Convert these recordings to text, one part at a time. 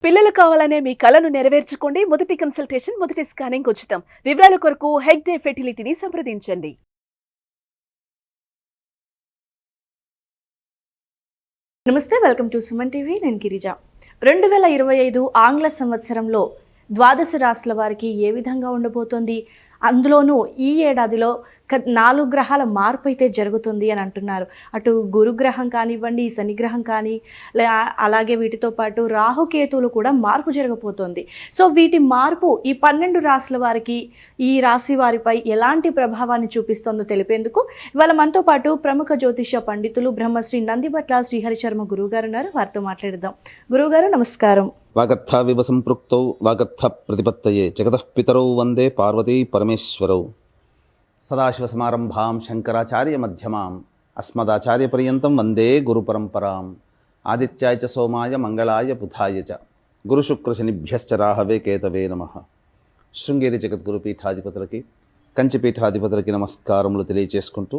పిల్లలు కావాలనే మీ కలను నెరవేర్చుకోండి. మొదటి కన్సల్టేషన్, మొదటి స్కానింగ్ ఉచితం. వివరాల కొరకు హెగ్డే ఫెర్టిలిటీని సంప్రదించండి. నమస్తే, వెల్కమ్ టు సుమన్ టీవీ. నేను గిరిజ. 2025 ఆంగ్ల సంవత్సరంలో ద్వాదశ రాశుల వారికి ఏ విధంగా ఉండబోతోంది? అందులోనూ ఈ ఏడాదిలో 4 గ్రహాల మార్పు అయితే జరుగుతుంది అని అంటున్నారు. అటు గురుగ్రహం కానివ్వండి, శనిగ్రహం కానీ, అలాగే వీటితో పాటు రాహుకేతువులు కూడా మార్పు జరగబోతోంది. సో వీటి మార్పు ఈ 12 రాశుల వారికి, ఈ రాశి వారిపై ఎలాంటి ప్రభావాన్ని చూపిస్తుందో తెలిపేందుకు ఇవాళ మనతో పాటు ప్రముఖ జ్యోతిష పండితులు బ్రహ్మశ్రీ నందిబట్ల శ్రీహరి శర్మ గురువుగారు ఉన్నారు. వారితో మాట్లాడదాం. గురువుగారు నమస్కారం. వాగర్థావివ సంపృక్తౌ వాగర్థ ప్రతిపత్తయే జగతః పితరౌ వందే పార్వతీ పరమేశ్వరౌ. సదాశివసమారంభాం శంకరాచార్య మధ్యమాం అస్మదాచార్య పర్యంతం వందే గురు పరంపరాం. ఆదిత్యాయ చ సోమాయ మంగళాయ బుధాయ చ గురుశుక్రశనిభ్యశ్చ రాహవే కేతవే నమః. శృంగేరి జగద్గురు పీఠాధిపతులకి, కంచిపీఠాధిపతులకి నమస్కారములు తెలియచేసుకుంటూ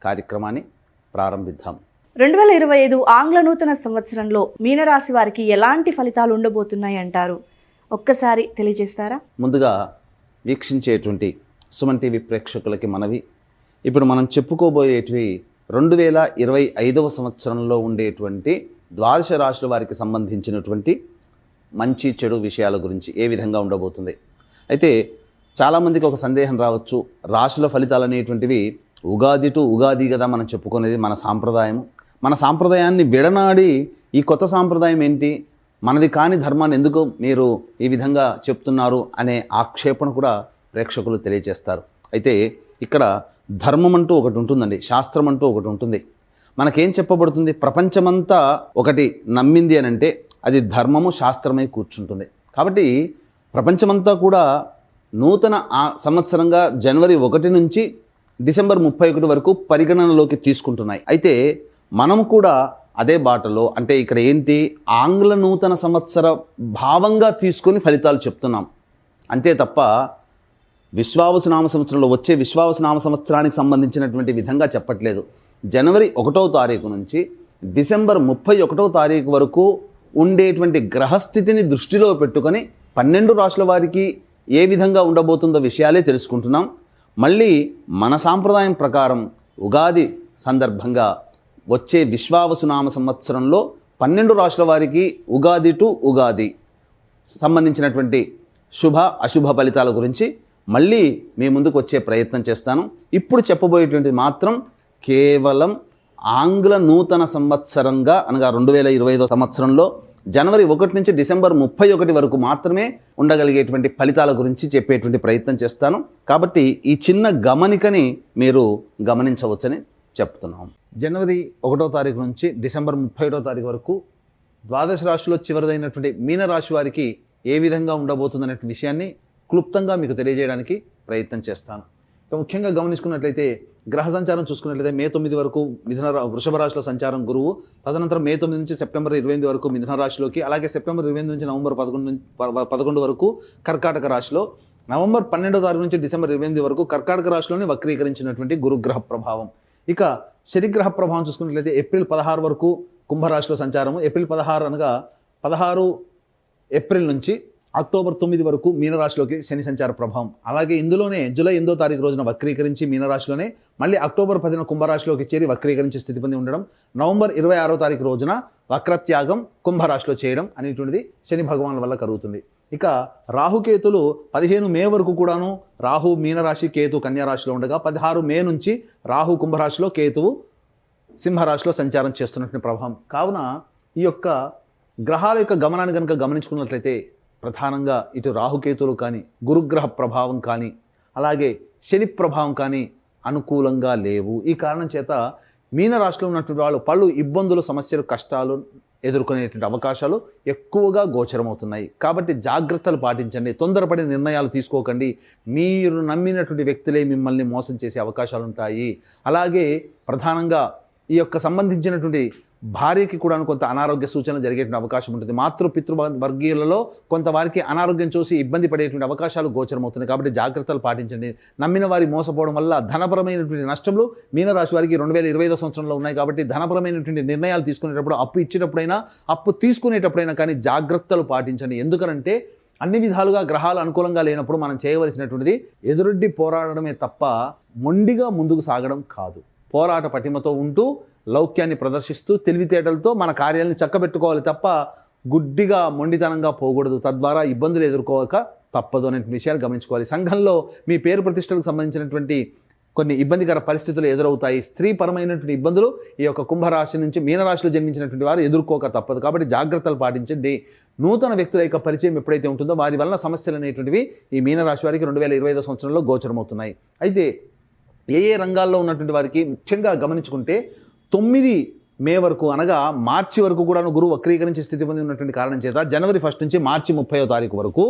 కార్యక్రమాన్ని ప్రారంభిద్దాం. 2025 ఆంగ్ల నూతన సంవత్సరంలో మీనరాశి వారికి ఎలాంటి ఫలితాలు ఉండబోతున్నాయి అంటారు? ఒక్కసారి తెలియజేస్తారా? ముందుగా వీక్షించేటువంటి సుమన్ టీవీ ప్రేక్షకులకి మనవి, ఇప్పుడు మనం చెప్పుకోబోయేటివి 2025 సంవత్సరంలో ఉండేటువంటి ద్వాదశ రాశుల వారికి సంబంధించినటువంటి మంచి చెడు విషయాల గురించి ఏ విధంగా ఉండబోతుంది. అయితే చాలామందికి ఒక సందేహం రావచ్చు, రాశుల ఫలితాలు అనేటువంటివి ఉగాది టు ఉగాది కదా మనం చెప్పుకునేది, మన సాంప్రదాయం. మన సాంప్రదాయాన్ని విడనాడి ఈ కొత్త సాంప్రదాయం ఏంటి, మనది కాని ధర్మాన్ని ఎందుకు మీరు ఈ విధంగా చెప్తున్నారు అనే ఆక్షేపణ కూడా ప్రేక్షకులు తెలియజేస్తారు. అయితే ఇక్కడ ధర్మం అంటూ ఒకటి ఉంటుందండి, శాస్త్రం అంటూ ఒకటి ఉంటుంది. మనకేం చెప్పబడుతుంది? ప్రపంచమంతా ఒకటి నమ్మింది అని అంటే అది ధర్మము, శాస్త్రమై కూర్చుంటుంది. కాబట్టి ప్రపంచమంతా కూడా నూతన సంవత్సరంగా జనవరి 1 నుంచి డిసెంబర్ 31 వరకు పరిగణనలోకి తీసుకుంటున్నాయి. అయితే మనం కూడా అదే బాటలో, అంటే ఇక్కడ ఏంటి, ఆంగ్ల నూతన సంవత్సర భావంగా తీసుకొని ఫలితాలు చెప్తున్నాం అంతే తప్ప విశ్వావసు నామ సంవత్సరంలో వచ్చే విశ్వావసు నామ సంవత్సరానికి సంబంధించినటువంటి విధంగా చెప్పట్లేదు. జనవరి 1వ తారీఖు నుంచి డిసెంబర్ 31వ తారీఖు వరకు ఉండేటువంటి గ్రహస్థితిని దృష్టిలో పెట్టుకొని 12 రాశుల వారికి ఏ విధంగా ఉండబోతుందో విషయాలే తెలుసుకుంటున్నాం. మళ్ళీ మన సాంప్రదాయం ప్రకారం ఉగాది సందర్భంగా వచ్చే విశ్వావసునామ సంవత్సరంలో 12 రాశుల వారికి ఉగాది టు ఉగాది సంబంధించినటువంటి శుభ అశుభ ఫలితాల గురించి మళ్ళీ మీ ముందుకు వచ్చే ప్రయత్నం చేస్తాను. ఇప్పుడు చెప్పబోయేటువంటి మాత్రం కేవలం ఆంగ్ల నూతన సంవత్సరంగా అనగా 2025 సంవత్సరంలో జనవరి 1 నుంచి డిసెంబర్ 31 వరకు మాత్రమే ఉండగలిగేటువంటి ఫలితాల గురించి చెప్పేటువంటి ప్రయత్నం చేస్తాను. కాబట్టి ఈ చిన్న గమనికని మీరు గమనించవచ్చని చెప్తున్నాం. జనవరి 1వ తారీఖు నుంచి డిసెంబర్ 31వ తారీఖు వరకు ద్వాదశ రాశిలో చివరిదైనటువంటి మీనరాశి వారికి ఏ విధంగా ఉండబోతుందనే విషయాన్ని క్లుప్తంగా మీకు తెలియజేయడానికి ప్రయత్నం చేస్తాను. ముఖ్యంగా గమనించుకున్నట్లయితే గ్రహ సంచారం చూసుకున్నట్లయితే మే 9 వరకు వృషభ రాశిలో సంచారం గురువు, తదనంతరం మే 9 నుంచి సెప్టెంబర్ 28 వరకు మిథున రాశిలోకి, అలాగే సెప్టెంబర్ 28 నుంచి నవంబర్ 11 వరకు కర్కాటక రాశిలో, నవంబర్ 12వ తారీఖు నుంచి డిసెంబర్ 28 వరకు కర్కాటక రాశిలోనే వక్రీకరించినటువంటి గురుగ్రహ ప్రభావం. ఇక శనిగ్రహ ప్రభావం చూసుకున్నట్లయితే ఏప్రిల్ 16 వరకు కుంభరాశిలో సంచారము, ఏప్రిల్ 16 అనగా 16 ఏప్రిల్ నుంచి అక్టోబర్ 9 వరకు మీనరాశిలోకి శని సంచార ప్రభావం. అలాగే ఇందులోనే జూలై 8వ తారీఖు రోజున వక్రీకరించి మీనరాశిలోనే మళ్ళీ అక్టోబర్ 10న కుంభరాశిలోకి చేరి వక్రీకరించి స్థితి పొంది ఉండడం, నవంబర్ 26వ తారీఖు రోజున వక్రత్యాగం కుంభరాశిలో చేయడం అనేటువంటిది శని భగవాన్ వల్ల కలుగుతుంది. ఇక రాహుకేతులు 15 మే వరకు కూడాను రాహు మీనరాశి, కేతు కన్యారాశిలో ఉండగా 16 మే నుంచి రాహు కుంభరాశిలో, కేతువు సింహరాశిలో సంచారం చేస్తున్నటువంటి ప్రభావం. కావున ఈ యొక్క గ్రహాల యొక్క గమనాన్ని కనుక గమనించుకున్నట్లయితే ప్రధానంగా ఇటు రాహుకేతులు కానీ, గురుగ్రహ ప్రభావం కానీ, అలాగే శని ప్రభావం కానీ అనుకూలంగా లేవు. ఈ కారణం చేత మీనరాశిలో ఉన్నటువంటి వాళ్ళు పలు ఇబ్బందులు, సమస్యలు, కష్టాలు ఎదుర్కొనేటువంటి అవకాశాలు ఎక్కువగా గోచరమవుతున్నాయి. కాబట్టి జాగ్రత్తలు పాటించండి, తొందరపడి నిర్ణయాలు తీసుకోకండి. మీరు నమ్మినటువంటి వ్యక్తులే మిమ్మల్ని మోసం చేసే అవకాశాలు ఉంటాయి. అలాగే ప్రధానంగా ఈ యొక్క సంబంధించినటువంటి భార్యకి కూడా కొంత అనారోగ్య సూచనలు జరిగేటువంటి అవకాశం ఉంటుంది. పితృ వర్గీయులలో కొంత వారికి అనారోగ్యం చూసి ఇబ్బంది పడేటువంటి అవకాశాలు గోచరమవుతున్నాయి. కాబట్టి జాగ్రత్తలు పాటించండి. నమ్మిన వారి మోసపోవడం వల్ల ధనపరమైనటువంటి నష్టములు మీనరాశి వారికి 2025 సంవత్సరంలో ఉన్నాయి. కాబట్టి ధనపరమైనటువంటి నిర్ణయాలు తీసుకునేటప్పుడు, అప్పు ఇచ్చేటప్పుడైనా, అప్పు తీసుకునేటప్పుడైనా కానీ జాగ్రత్తలు పాటించండి. ఎందుకనంటే అన్ని విధాలుగా గ్రహాలు అనుకూలంగా లేనప్పుడు మనం చేయవలసినటువంటిది ఎదురొడ్డి పోరాడడమే తప్ప మొండిగా ముందుకు సాగడం కాదు. పోరాట పటిమతో ఉంటూ లౌక్యాన్ని ప్రదర్శిస్తూ తెలివితేటలతో మన కార్యాలను చక్కబెట్టుకోవాలి తప్ప గుడ్డిగా మొండితనంగా పోకూడదు. తద్వారా ఇబ్బందులు ఎదుర్కోక తప్పదు అనే విషయాలు గమనించుకోవాలి. సంఘంలో మీ పేరు ప్రతిష్టలకు సంబంధించినటువంటి కొన్ని ఇబ్బందికర పరిస్థితులు ఎదురవుతాయి. స్త్రీపరమైనటువంటి ఇబ్బందులు ఈ యొక్క కుంభరాశి నుంచి మీనరాశిలో జన్మించినటువంటి వారు ఎదుర్కోక తప్పదు. కాబట్టి జాగ్రత్తలు పాటించండి. నూతన వ్యక్తుల యొక్క పరిచయం ఎప్పుడైతే ఉంటుందో వారి వల్ల సమస్యలు అనేటువంటివి ఈ మీనరాశి వారికి 2025 సంవత్సరంలో గోచరమవుతున్నాయి. అయితే ఏ రంగాల్లో ఉన్నటువంటి వారికి ముఖ్యంగా గమనించుకుంటే 9 మే వరకు, అనగా మార్చి వరకు కూడా గురువు వక్రీకరించే స్థితి పొంది ఉన్నటువంటి కారణం చేత జనవరి 1 నుంచి మార్చి 30వ తారీఖు వరకు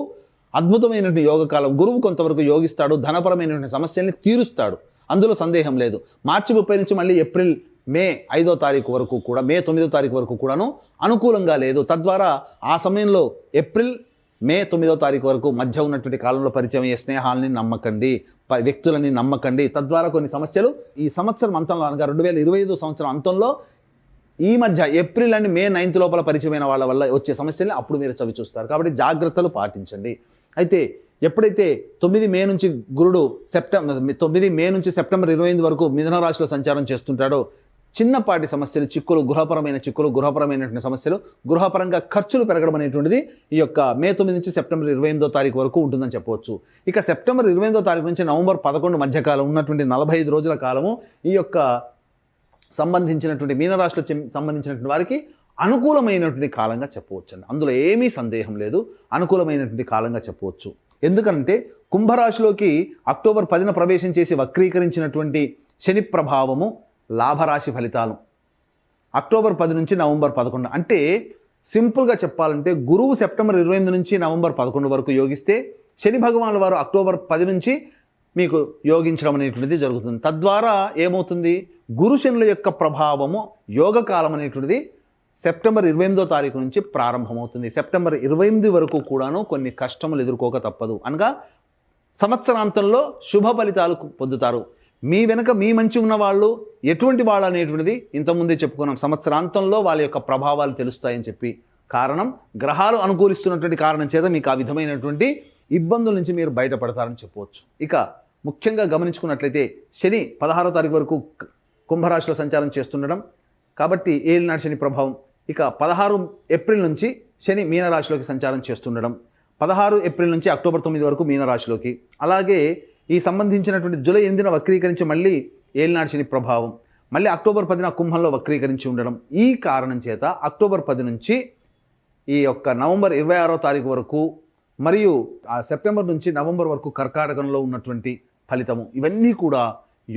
అద్భుతమైనటువంటి యోగకాలం. గురువు కొంతవరకు యోగిస్తాడు, ధనపరమైనటువంటి సమస్యల్ని తీరుస్తాడు, అందులో సందేహం లేదు. మార్చి 30 నుంచి మళ్ళీ ఏప్రిల్ మే 5వ తారీఖు వరకు కూడా, మే 9వ తారీఖు వరకు కూడాను అనుకూలంగా లేదు. తద్వారా ఆ సమయంలో ఏప్రిల్ మే 9వ తారీఖు వరకు మధ్య ఉన్నటువంటి కాలంలో పరిచయం అయ్యే స్నేహాలని నమ్మకండి, వ్యక్తులని నమ్మకండి. తద్వారా కొన్ని సమస్యలు ఈ సంవత్సరం అంతంలో, అనగా 2025 సంవత్సరం అంతంలో ఈ మధ్య ఏప్రిల్ అండ్ మే 9th లోపల పరిచయమైన వాళ్ళ వల్ల వచ్చే సమస్యల్ని అప్పుడు మీరు చవి చూస్తారు. కాబట్టి జాగ్రత్తలు పాటించండి. అయితే ఎప్పుడైతే 9 మే నుంచి గురుడు 9 మే నుంచి సెప్టెంబర్ 28 వరకు మిథున రాశిలో సంచారం చేస్తుంటాడో చిన్నపాటి సమస్యలు, చిక్కులు, గృహపరమైన చిక్కులు, గృహపరమైనటువంటి సమస్యలు, గృహపరంగా ఖర్చులు పెరగడం అనేటువంటిది ఈ యొక్క మే 9 నుంచి సెప్టెంబర్ 28వ తారీఖు వరకు ఉంటుందని చెప్పవచ్చు. ఇక సెప్టెంబర్ 28వ తారీఖు నుంచి నవంబర్ 11 మధ్యకాలం ఉన్నటువంటి 45 రోజుల కాలము ఈ యొక్క సంబంధించినటువంటి మీనరాశిలో సంబంధించినటువంటి వారికి అనుకూలమైనటువంటి కాలంగా చెప్పవచ్చు. అందులో ఏమీ సందేహం లేదు, అనుకూలమైనటువంటి కాలంగా చెప్పవచ్చు. ఎందుకంటే కుంభరాశిలోకి అక్టోబర్ 10న ప్రవేశం చేసి వక్రీకరించినటువంటి శని ప్రభావము లాభరాశి ఫలితాలు అక్టోబర్ 10 నుంచి నవంబర్ 11. అంటే సింపుల్గా చెప్పాలంటే గురువు సెప్టెంబర్ 28 నుంచి నవంబర్ 11 వరకు యోగిస్తే శని భగవానుల వారు అక్టోబర్ 10 నుంచి మీకు యోగించడం అనేటువంటిది జరుగుతుంది. తద్వారా ఏమవుతుంది, గురు శనుల యొక్క ప్రభావము యోగకాలం అనేటువంటిది సెప్టెంబర్ 28వ తారీఖు నుంచి ప్రారంభమవుతుంది. సెప్టెంబర్ 28 వరకు కూడాను కొన్ని కష్టములు ఎదుర్కోక తప్పదు. అనగా సంవత్సరాంతంలో శుభ ఫలితాలు పొందుతారు. మీ వెనుక మీ మంచి ఉన్న వాళ్ళు ఎటువంటి వాళ్ళు అనేటువంటిది ఇంతకుముందే చెప్పుకున్నాం. సంవత్సరాంతంలో వాళ్ళ యొక్క ప్రభావాలు తెలుస్తాయని చెప్పి, కారణం గ్రహాలు అనుకూలిస్తున్నటువంటి కారణం చేత మీకు ఆ విధమైనటువంటి ఇబ్బందుల నుంచి మీరు బయటపడతారని చెప్పవచ్చు. ఇక ముఖ్యంగా గమనించుకున్నట్లయితే శని 16వ తారీఖు వరకు కుంభరాశిలో సంచారం చేస్తుండడం కాబట్టి ఏలినాటి శని ప్రభావం. ఇక 16 ఏప్రిల్ నుంచి శని మీనరాశిలోకి సంచారం చేస్తుండడం, 16 ఏప్రిల్ నుంచి అక్టోబర్ 9 వరకు మీనరాశిలోకి, అలాగే ఈ సంబంధించినటువంటి జూలై 8న వక్రీకరించి మళ్ళీ ఏలినాటి శని ప్రభావం, మళ్ళీ అక్టోబర్ 10న కుంభంలో వక్రీకరించి ఉండడం. ఈ కారణం చేత అక్టోబర్ 10 నుంచి ఈ యొక్క నవంబర్ 26వ తారీఖు వరకు మరియు ఆ సెప్టెంబర్ నుంచి నవంబర్ వరకు కర్కాటకంలో ఉన్నటువంటి ఫలితము, ఇవన్నీ కూడా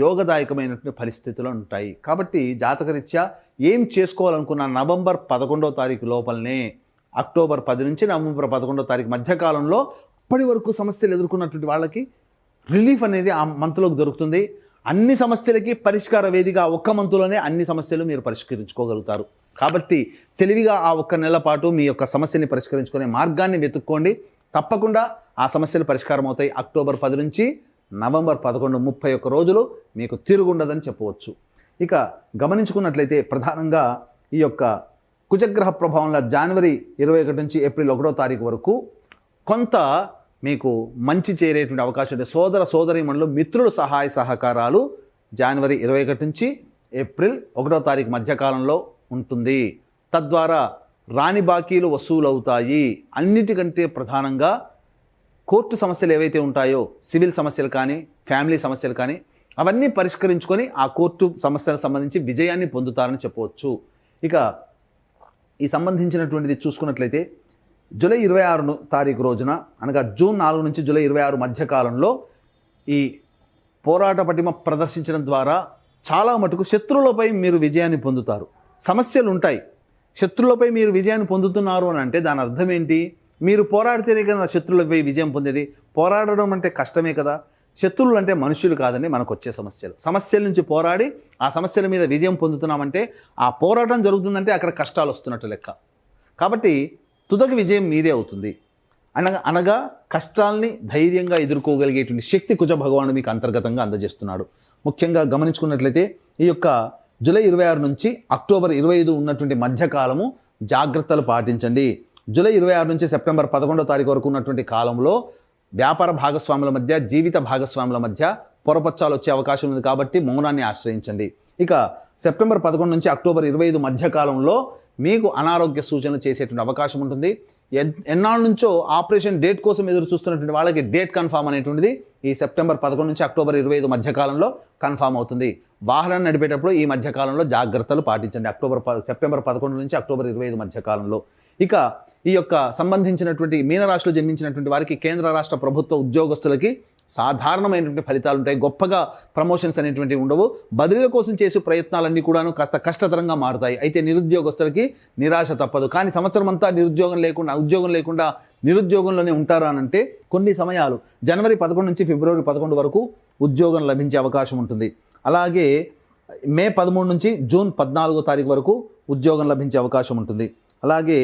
యోగదాయకమైనటువంటి పరిస్థితులు ఉంటాయి. కాబట్టి జాతకరీత్యా ఏం చేసుకోవాలనుకున్న నవంబర్ 11వ తారీఖు లోపలనే, అక్టోబర్ 10 నుంచి నవంబర్ 11వ తారీఖు మధ్యకాలంలో అప్పటి వరకు సమస్యలు ఎదుర్కొన్నటువంటి వాళ్ళకి రిలీఫ్ అనేది ఆ మంత్లోకి దొరుకుతుంది. అన్ని సమస్యలకి పరిష్కార వేదిక ఒక్క మంత్లోనే అన్ని సమస్యలు మీరు పరిష్కరించుకోగలుగుతారు. కాబట్టి తెలివిగా ఆ ఒక్క నెల పాటు మీ యొక్క సమస్యని పరిష్కరించుకునే మార్గాన్ని వెతుక్కోండి. తప్పకుండా ఆ సమస్యలు పరిష్కారం అవుతాయి. అక్టోబర్ 10 నుంచి నవంబర్ 11, 31 రోజులు మీకు తిరుగుండదని చెప్పవచ్చు. ఇక గమనించుకున్నట్లయితే ప్రధానంగా ఈ యొక్క కుజగ్రహ ప్రభావంలో జనవరి 21 నుంచి ఏప్రిల్ 1వ తారీఖు వరకు కొంత మీకు మంచి చేరేటువంటి అవకాశం ఉంది. సోదర సోదరీమణులు, మిత్రుల సహాయ సహకారాలు జనవరి 21 నుంచి ఏప్రిల్ 1వ తారీఖు మధ్యకాలంలో ఉంటుంది. తద్వారా రాని బాకీలు వసూలవుతాయి. అన్నిటికంటే ప్రధానంగా కోర్టు సమస్యలు ఏవైతే ఉంటాయో, సివిల్ సమస్యలు కానీ, ఫ్యామిలీ సమస్యలు కానీ, అవన్నీ పరిష్కరించుకొని ఆ కోర్టు సమస్యలకు సంబంధించి విజయాన్ని పొందుతారని చెప్పవచ్చు. ఇక ఈ సంబంధించినటువంటిది చూసుకున్నట్లయితే జూలై 26 తారీఖు రోజున, అనగా జూన్ 4 నుంచి జూలై 26 మధ్యకాలంలో ఈ పోరాట పటిమ ప్రదర్శించడం ద్వారా చాలా మటుకు శత్రువులపై మీరు విజయాన్ని పొందుతారు. సమస్యలు ఉంటాయి, శత్రువులపై మీరు విజయాన్ని పొందుతున్నారు అని అంటే దాని అర్థం ఏంటి? మీరు పోరాడితేనే కదా శత్రువులపై విజయం పొందేది. పోరాడడం అంటే కష్టమే కదా. శత్రువులు అంటే మనుషులు కాదండి, మనకు వచ్చే సమస్యల నుంచి పోరాడి ఆ సమస్యల మీద విజయం పొందుతున్నామంటే ఆ పోరాటం జరుగుతుందంటే అక్కడ కష్టాలు వస్తున్నట్టు లెక్క. కాబట్టి తుదకు విజయం మీదే అవుతుంది. అనగా కష్టాల్ని ధైర్యంగా ఎదుర్కోగలిగేటువంటి శక్తి కుజ భగవానుడు మీకు అంతర్గతంగా అందజేస్తున్నాడు. ముఖ్యంగా గమనించుకున్నట్లయితే ఈ యొక్క జూలై 26 నుంచి అక్టోబర్ 25 ఉన్నటువంటి మధ్యకాలము జాగ్రత్తలు పాటించండి. జూలై 26 నుంచి సెప్టెంబర్ 11వ తారీఖు వరకు ఉన్నటువంటి కాలంలో వ్యాపార భాగస్వాముల మధ్య, జీవిత భాగస్వాముల మధ్య పొరపచ్చాలు వచ్చే అవకాశం ఉంది కాబట్టి మౌనాన్ని ఆశ్రయించండి. ఇక సెప్టెంబర్ 11 నుంచి అక్టోబర్ 25 మధ్యకాలంలో మీకు అనారోగ్య సూచనలు చేసేటువంటి అవకాశం ఉంటుంది. ఎన్నాళ్ళ నుంచో ఆపరేషన్ డేట్ కోసం ఎదురు చూస్తున్నటువంటి వాళ్ళకి డేట్ కన్ఫామ్ అనేటువంటిది ఈ సెప్టెంబర్ 11 నుంచి అక్టోబర్ 25 మధ్యకాలంలో కన్ఫామ్ అవుతుంది. వాహనాన్ని నడిపేటప్పుడు ఈ మధ్యకాలంలో జాగ్రత్తలు పాటించండి. సెప్టెంబర్ 11 నుంచి అక్టోబర్ 25 మధ్యకాలంలో. ఇక ఈ యొక్క సంబంధించినటువంటి మీనరాశిలో జన్మించినటువంటి వారికి కేంద్ర రాష్ట్ర ప్రభుత్వ ఉద్యోగస్తులకి సాధారణమైనటువంటి ఫలితాలు ఉంటాయి. గొప్పగా ప్రమోషన్స్ అనేటువంటివి ఉండవు. బదిలీల కోసం చేసే ప్రయత్నాలన్నీ కూడాను కాస్త కష్టతరంగా మారుతాయి. అయితే నిరుద్యోగస్తులకి నిరాశ తప్పదు. కానీ సంవత్సరం అంతా ఉద్యోగం లేకుండా నిరుద్యోగంలోనే ఉంటారా అంటే కొన్ని సమయాలు జనవరి 11 నుంచి ఫిబ్రవరి 11 వరకు ఉద్యోగం లభించే అవకాశం ఉంటుంది. అలాగే మే 13 నుంచి జూన్ 14వ తారీఖు వరకు ఉద్యోగం లభించే అవకాశం ఉంటుంది. అలాగే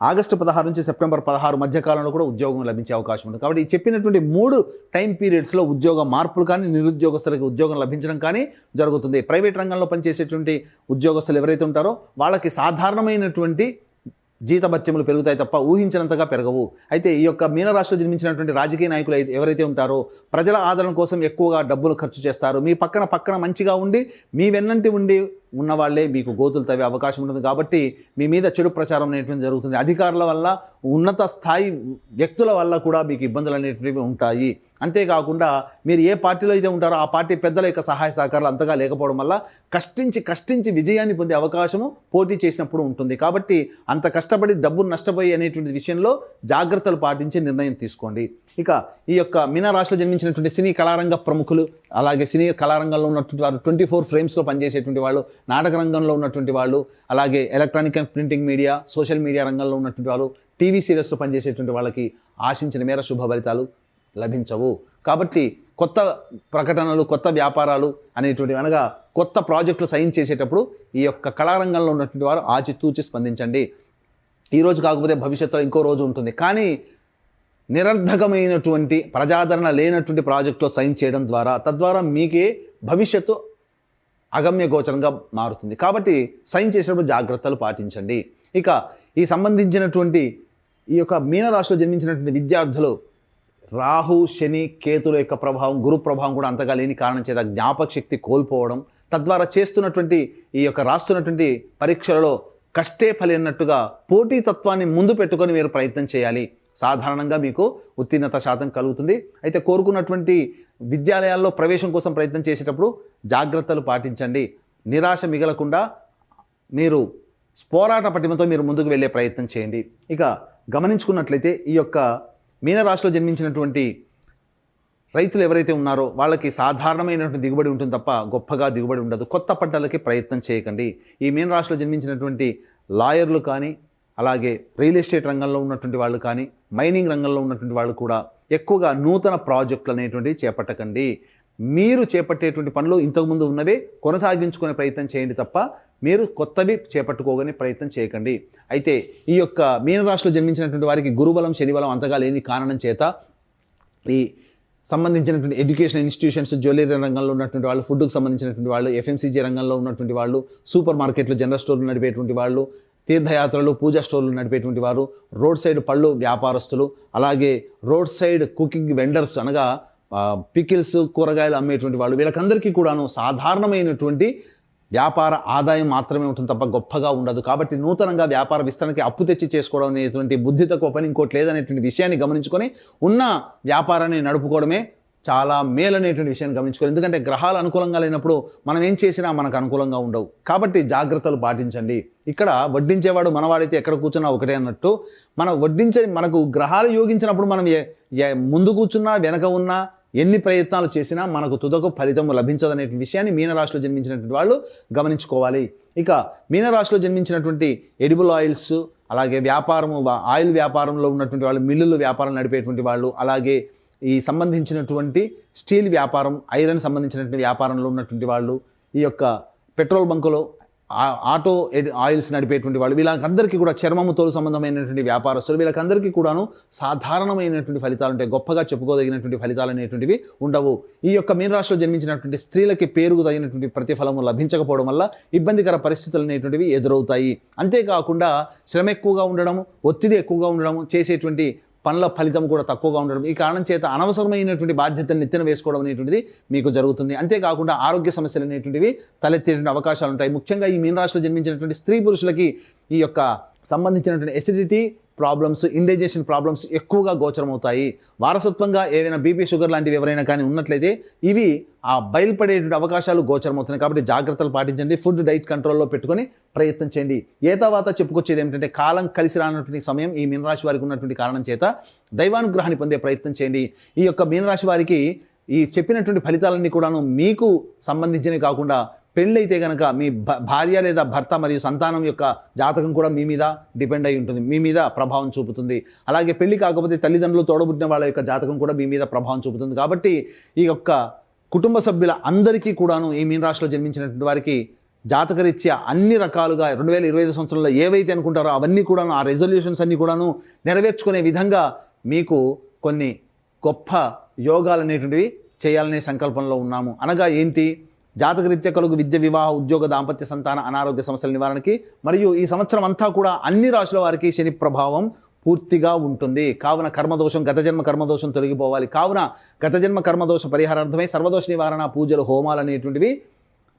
ఆగస్టు 16 నుంచి సెప్టెంబర్ 16 మధ్యకాలంలో కూడా ఉద్యోగం లభించే అవకాశం ఉంది. కాబట్టి ఈ చెప్పినటువంటి 3 టైం పీరియడ్స్లో ఉద్యోగ మార్పులు కానీ నిరుద్యోగస్తులకి ఉద్యోగం లభించడం కానీ జరుగుతుంది. ప్రైవేట్ రంగంలో పనిచేసేటువంటి ఉద్యోగస్తులు ఎవరైతే ఉంటారో వాళ్ళకి సాధారణమైనటువంటి జీతభత్యములు పెరుగుతాయి తప్ప ఊహించినంతగా పెరగవు. అయితే ఈ యొక్క మీనరాశిలో జన్మించినటువంటి రాజకీయ నాయకులు ఎవరైతే ఉంటారో ప్రజల ఆదరణ కోసం ఎక్కువగా డబ్బులు ఖర్చు చేస్తారు. మీ పక్కన మంచిగా ఉండి మీ వెన్నంటి ఉండి ఉన్నవాళ్లే మీకు గోతులు తవ్వే అవకాశం ఉంటుంది. కాబట్టి మీ మీద చెడు ప్రచారం అనేటువంటి జరుగుతుంది. అధికారుల వల్ల, ఉన్నత స్థాయి వ్యక్తుల వల్ల కూడా మీకు ఇబ్బందులు అనేటువంటివి ఉంటాయి. అంతేకాకుండా మీరు ఏ పార్టీలో అయితే ఉంటారో ఆ పార్టీ పెద్దల యొక్క సహాయ సహకారాలు అంతగా లేకపోవడం వల్ల కష్టించి విజయాన్ని పొందే అవకాశము పోటీ చేసినప్పుడు ఉంటుంది. కాబట్టి అంత కష్టపడి డబ్బును నష్టపోయి అనేటువంటి విషయంలో జాగ్రత్తలు పాటించి నిర్ణయం తీసుకోండి. ఇక ఈ యొక్క మీనరాశిలో జన్మించినటువంటి సినీ కళారంగ ప్రముఖులు, అలాగే సినీ కళారంగంలో ఉన్నటువంటి వారు, 24 ఫ్రేమ్స్లో పనిచేసేటువంటి వాళ్ళు, నాటక రంగంలో ఉన్నటువంటి వాళ్ళు, అలాగే electronic and printing media, social media రంగంలో ఉన్నటువంటి వాళ్ళు, టీవీ సీరియల్స్లో పనిచేసేటువంటి వాళ్ళకి ఆశించిన మేర శుభ ఫలితాలు లభించవు. కాబట్టి కొత్త ప్రకటనలు, కొత్త వ్యాపారాలు అనేటువంటివి, అనగా కొత్త ప్రాజెక్టులు సైన్ చేసేటప్పుడు ఈ యొక్క కళారంగంలో ఉన్నటువంటి వారు ఆచితూచి స్పందించండి. ఈరోజు కాకపోతే భవిష్యత్తులో ఇంకో రోజు ఉంటుంది. కానీ నిరర్ధకమైనటువంటి, ప్రజాదరణ లేనటువంటి ప్రాజెక్టులో సైన్ చేయడం ద్వారా తద్వారా మీకే భవిష్యత్తు అగమ్య గోచరంగా మారుతుంది. కాబట్టి సైన్ చేసేటప్పుడు జాగ్రత్తలు పాటించండి. ఇక ఈ సంబంధించినటువంటి ఈ యొక్క మీనరాశిలో జన్మించినటువంటి విద్యార్థులు రాహు, శని, కేతుల యొక్క ప్రభావం, గురు ప్రభావం కూడా అంతగా లేని కారణం చేత జ్ఞాపక శక్తి కోల్పోవడం, తద్వారా చేస్తున్నటువంటి ఈ యొక్క రాస్తున్నటువంటి పరీక్షలలో కష్టే ఫలినట్టుగా పోటీతత్వాన్ని ముందు పెట్టుకొని మీరు ప్రయత్నం చేయాలి. సాధారణంగా మీకు ఉత్తీర్ణత శాతం కలుగుతుంది. అయితే కోరుకున్నటువంటి విద్యాలయాల్లో ప్రవేశం కోసం ప్రయత్నం చేసేటప్పుడు జాగ్రత్తలు పాటించండి. నిరాశ మిగలకుండా మీరు పోరాట పటిమతో మీరు ముందుకు వెళ్ళే ప్రయత్నం చేయండి. ఇక గమనించుకున్నట్లయితే ఈ యొక్క మీనరాశిలో జన్మించినటువంటి రైతులు ఎవరైతే ఉన్నారో వాళ్ళకి సాధారణమైనటువంటి దిగుబడి ఉంటుంది తప్ప గొప్పగా దిగుబడి ఉండదు. కొత్త పంటలకి ప్రయత్నం చేయకండి. ఈ మీనరాశిలో జన్మించినటువంటి లాయర్లు కానీ, అలాగే రియల్ ఎస్టేట్ రంగంలో ఉన్నటువంటి వాళ్ళు కానీ, మైనింగ్ రంగంలో ఉన్నటువంటి వాళ్ళు కూడా ఎక్కువగా నూతన ప్రాజెక్టులు అనేటువంటివి చేపట్టకండి. మీరు చేపట్టేటువంటి పనులు ఇంతకుముందు ఉన్నవే కొనసాగించుకునే ప్రయత్నం చేయండి తప్ప మీరు కొత్తవి చేపట్టుకోగానే ప్రయత్నం చేయకండి. అయితే ఈ యొక్క మీనరాశిలో జన్మించినటువంటి వారికి గురుబలం, శనిబలం అంతగా లేని కారణం చేత ఈ సంబంధించినటువంటి ఎడ్యుకేషన్ ఇన్స్టిట్యూషన్స్, జ్యువెలరీ రంగంలో ఉన్నటువంటి వాళ్ళు, ఫుడ్కి సంబంధించినటువంటి వాళ్ళు, ఎఫ్ఎంసీజీ రంగంలో ఉన్నటువంటి వాళ్ళు, సూపర్ మార్కెట్లు, జనరల్ స్టోర్లు నడిపేటువంటి వాళ్ళు, తీర్థయాత్రలు, పూజా స్టోర్లు నడిపేటువంటి వారు, రోడ్ సైడ్ పళ్ళు వ్యాపారస్తులు, అలాగే రోడ్ సైడ్ కుకింగ్ వెండర్స్, అనగా పికిల్స్, కూరగాయలు అమ్మేటువంటి వాళ్ళు, వీళ్ళకందరికీ కూడాను సాధారణమైనటువంటి వ్యాపార ఆదాయం మాత్రమే ఉంటుంది తప్ప గొప్పగా ఉండదు. కాబట్టి నూతనంగా వ్యాపార విస్తరణకి అప్పు తెచ్చి చేసుకోవడం అనేటువంటి బుద్ధి తక్కువ పని ఇంకోటి లేదనేటువంటి విషయాన్ని గమనించుకొని ఉన్న వ్యాపారాన్ని నడుపుకోవడమే చాలా మేలనేటువంటి విషయాన్ని గమనించుకోవాలి. ఎందుకంటే గ్రహాలు అనుకూలంగా లేనప్పుడు మనం ఏం చేసినా మనకు అనుకూలంగా ఉండవు. కాబట్టి జాగ్రత్తలు పాటించండి. ఇక్కడ వడ్డించేవాడు మనవాడైతే ఎక్కడ కూర్చున్నా ఒకటే అన్నట్టు, మనం మనకు గ్రహాలు యోగించినప్పుడు మనం ముందు కూర్చున్నా వెనక ఉన్నా ఎన్ని ప్రయత్నాలు చేసినా మనకు తుదకు ఫలితం లభించదనే విషయాన్ని మీనరాశిలో జన్మించినటువంటి వాళ్ళు గమనించుకోవాలి. ఇక మీనరాశిలో జన్మించినటువంటి ఎడిబుల్ ఆయిల్స్, అలాగే వ్యాపారము, ఆయిల్ వ్యాపారంలో ఉన్నటువంటి వాళ్ళు, మిల్లులు వ్యాపారం నడిపేటువంటి వాళ్ళు, అలాగే ఈ సంబంధించినటువంటి స్టీల్ వ్యాపారం, ఐరన్ సంబంధించినటువంటి వ్యాపారంలో ఉన్నటువంటి వాళ్ళు, ఈ యొక్క పెట్రోల్ బంకులో ఆటో ఆయిల్స్ నడిపేటువంటి వాళ్ళు, వీళ్ళకందరికీ కూడా చర్మముతో సంబంధమైనటువంటి వ్యాపారస్తులు, వీళ్ళకందరికీ కూడాను సాధారణమైనటువంటి ఫలితాలు ఉంటాయి. గొప్పగా చెప్పుకోదగినటువంటి ఫలితాలు అనేటువంటివి ఉండవు. ఈ యొక్క మీనరాశిలో జన్మించినటువంటి స్త్రీలకి పేరుకు తగినటువంటి ప్రతిఫలము లభించకపోవడం వల్ల ఇబ్బందికర పరిస్థితులు అనేటువంటివి ఎదురవుతాయి. అంతేకాకుండా శ్రమ ఎక్కువగా ఉండడం, ఒత్తిడి ఎక్కువగా ఉండడం, చేసేటువంటి పనుల ఫలితం కూడా తక్కువగా ఉండడం, ఈ కారణం చేత అనవసరమైనటువంటి బాధ్యతలను నెత్తిన వేసుకోవడం అనేటువంటిది మీకు జరుగుతుంది. అంతేకాకుండా ఆరోగ్య సమస్యలు అనేటువంటివి తలెత్తేటువంటి అవకాశాలు ఉంటాయి. ముఖ్యంగా ఈ మీనరాశిలో జన్మించినటువంటి స్త్రీ పురుషులకి ఈ యొక్క సంబంధించినటువంటి ఎసిడిటీ ప్రాబ్లమ్స్, ఇండైజెషన్ ప్రాబ్లమ్స్ ఎక్కువగా గోచరమవుతాయి. వారసత్వంగా ఏవైనా బీపీ, షుగర్ లాంటివి ఎవరైనా కానీ ఉన్నట్లయితే ఇవి బయలుపడేటువంటి అవకాశాలు గోచరమవుతున్నాయి. కాబట్టి జాగ్రత్తలు పాటించండి. ఫుడ్ డైట్ కంట్రోల్లో పెట్టుకొని ప్రయత్నం చేయండి. తర్వాత చెప్పుకొచ్చేది ఏమిటంటే, కాలం కలిసి రానటువంటి సమయం ఈ మీనరాశి వారికి ఉన్నటువంటి కారణం చేత దైవానుగ్రహాన్ని పొందే ప్రయత్నం చేయండి. ఈ యొక్క మీనరాశి వారికి ఈ చెప్పినటువంటి ఫలితాలన్నీ కూడాను మీకు సంబంధించినవి కాకుండా, పెళ్ళైతే కనుక మీ భార్య లేదా భర్త మరియు సంతానం యొక్క జాతకం కూడా మీ మీద డిపెండ్ అయి ఉంటుంది, మీ మీద ప్రభావం చూపుతుంది. అలాగే పెళ్లి కాకపోతే తల్లిదండ్రులు, తోడబుట్టిన వాళ్ళ యొక్క జాతకం కూడా మీ మీద ప్రభావం చూపుతుంది. కాబట్టి ఈ యొక్క కుటుంబ సభ్యుల అందరికీ కూడాను ఈ మీనరాశిలో జన్మించినటువంటి వారికి జాతకరీత్యా అన్ని రకాలుగా 2025 సంవత్సరంలో ఏవైతే అనుకుంటారో అవన్నీ కూడాను, ఆ రెజల్యూషన్స్ అన్నీ కూడాను నెరవేర్చుకునే విధంగా మీకు కొన్ని గొప్ప యోగాలు అనేటువంటివి చేయాలనే సంకల్పంలో ఉన్నాము. అనగా ఏంటి? జాతకరీత్యా కలుగు విద్య, వివాహ, ఉద్యోగ, దాంపత్య, సంతాన, అనారోగ్య సమస్యల నివారణకి మరియు ఈ సంవత్సరం అంతా కూడా అన్ని రాశుల వారికి శని ప్రభావం పూర్తిగా ఉంటుంది. కావున కర్మదోషం, గత జన్మ కర్మదోషం తొలగిపోవాలి. కావున గత జన్మ కర్మదోష పరిహారార్థమై సర్వదోష నివారణ పూజలు, హోమాలు అనేటువంటివి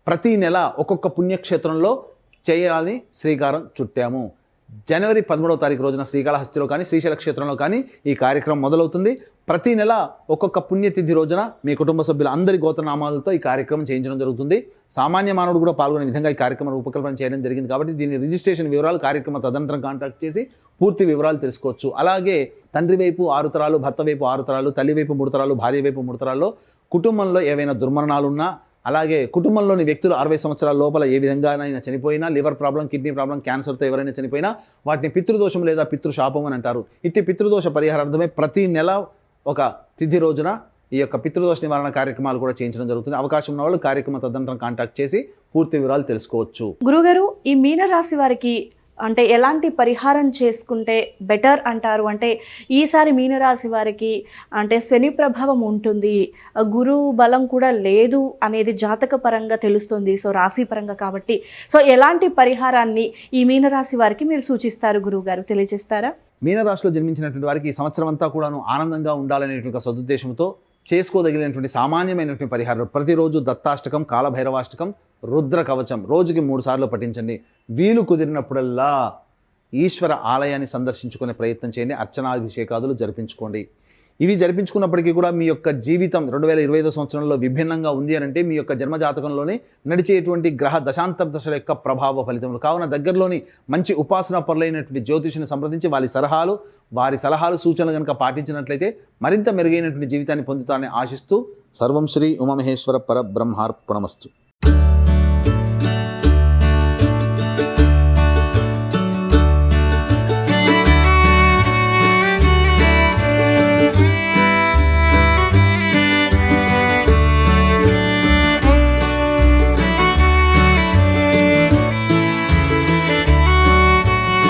ప్రతి నెల ఒక్కొక్క పుణ్యక్షేత్రంలో చేయాలని శ్రీకారం చుట్టాము. జనవరి 13వ తారీఖు రోజున శ్రీకాళహస్తిలో కానీ, శ్రీశైల క్షేత్రంలో కానీ ఈ కార్యక్రమం మొదలవుతుంది. ప్రతి నెల ఒక్కొక్క పుణ్యతిథి రోజున మీ కుటుంబ సభ్యుల అందరి గోత్రనామాలతో ఈ కార్యక్రమం చేయించడం జరుగుతుంది. సామాన్య మానవుడు కూడా పాల్గొనే విధంగా ఈ కార్యక్రమం రూపకల్పన చేయడం జరిగింది. కాబట్టి దీని రిజిస్ట్రేషన్ వివరాలు కార్యక్రమ తదనంతరం కాంటాక్ట్ చేసి పూర్తి వివరాలు తెలుసుకోవచ్చు. అలాగే తండ్రి వైపు 6 తరాలు, భర్త వైపు 6 తరాలు, తల్లి వైపు 3 తరాలు, భార్య వైపు 3 తరాల్లో కుటుంబంలో ఏవైనా దుర్మరణాలున్నా, అలాగే కుటుంబంలోని వ్యక్తులు 60 సంవత్సరాల లోపల ఏ విధంగానైనా చనిపోయినా, లివర్ ప్రాబ్లం, కిడ్నీ ప్రాబ్లం, క్యాన్సర్తో ఎవరైనా చనిపోయినా వాటిని పితృదోషం లేదా పితృశాపం అని అంటారు. ఇట్టి పితృదోష పరిహారార్థమే ప్రతి నెల ఒక తిథి రోజున ఈ యొక్క పితృదోష నివారణ కార్యక్రమాలు కూడా చేయించడం జరుగుతుంది. అవకాశం ఉన్న వాళ్ళు కార్యక్రమ తదనంతరం కాంటాక్ట్ చేసి పూర్తి వివరాలు తెలుసుకోవచ్చు. గురుగారు, ఈ మీనరాశి వారికి అంటే ఎలాంటి పరిహారం చేసుకుంటే బెటర్ అంటారు? అంటే ఈసారి మీనరాశి వారికి అంటే శని ప్రభావం ఉంటుంది, గురువు బలం కూడా లేదు అనేది జాతక పరంగా తెలుస్తుంది, సో రాశి పరంగా కాబట్టి, సో ఎలాంటి పరిహారాన్ని ఈ మీనరాశి వారికి మీరు సూచిస్తారు గురువుగారు, తెలియజేస్తారా? మీనరాశిలో జన్మించినటువంటి వారికి ఈ సంవత్సరం అంతా కూడాను ఆనందంగా ఉండాలనేటువంటి సదుద్దేశంతో చేసుకోదగినటువంటి సామాన్యమైనటువంటి పరిహారం, ప్రతిరోజు దత్తాష్టకం, కాలభైరవాష్టకం, రుద్ర కవచం రోజుకి 3 సార్లు పఠించండి. వీలు కుదిరినప్పుడల్లా ఈశ్వర ఆలయాన్ని సందర్శించుకునే ప్రయత్నం చేయండి. అర్చనాభిషేకాదులు జరిపించుకోండి. ఇవి జరిపించుకున్నప్పటికీ కూడా మీ యొక్క జీవితం 2025 సంవత్సరంలో విభిన్నంగా ఉంది అని అంటే మీ యొక్క జన్మజాతకంలోనే నడిచేటువంటి గ్రహ దశాంతర దశల యొక్క ప్రభావ ఫలితములు. కావున దగ్గరలోని మంచి ఉపాసనా పరులైనటువంటి జ్యోతిషుని సంప్రదించి వారి సలహాలు సూచనలు కనుక పాటించినట్లయితే మరింత మెరుగైనటువంటి జీవితాన్ని పొందుతారని ఆశిస్తూ సర్వం శ్రీ ఉమామహేశ్వర పరబ్రహ్మార్పణమస్తు.